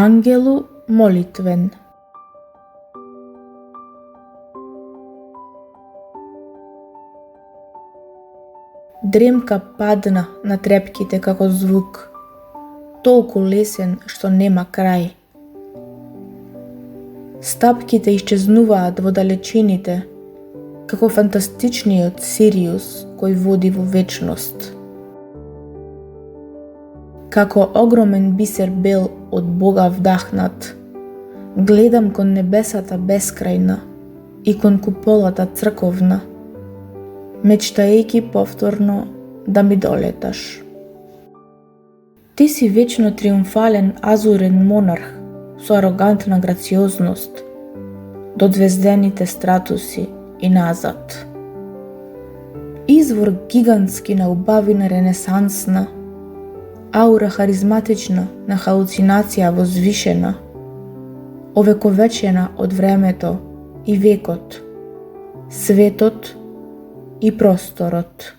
Ангелу молитвен. Дремка падна на трепките како звук, толку лесен што нема крај. Стапките исчезнуваат во далечините, како фантастичниот Сириус кој води во вечност. Како огромен бисер бел од Бога вдахнат, гледам кон небесата бескрајна и кон куполата црковна, мечтаејќи повторно да ми долеташ. Ти си вечно триумфален азурен монарх со арогантна грациозност, до звездените стратуси и назад. Извор гигантски на убавина ренесансна, аура харизматична на халуцинација возвишена, овековечена од времето и векот, светот и просторот.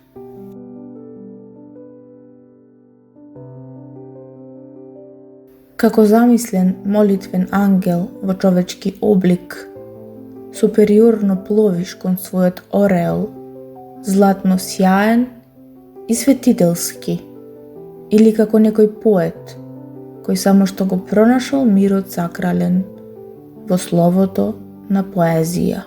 Како замислен молитвен ангел во човечки облик, супериорно пловиш кон својот ореол, златно сјаен и светителски, или како некој поет, кој само што го пронашол мирот сакрален во словото на поезија.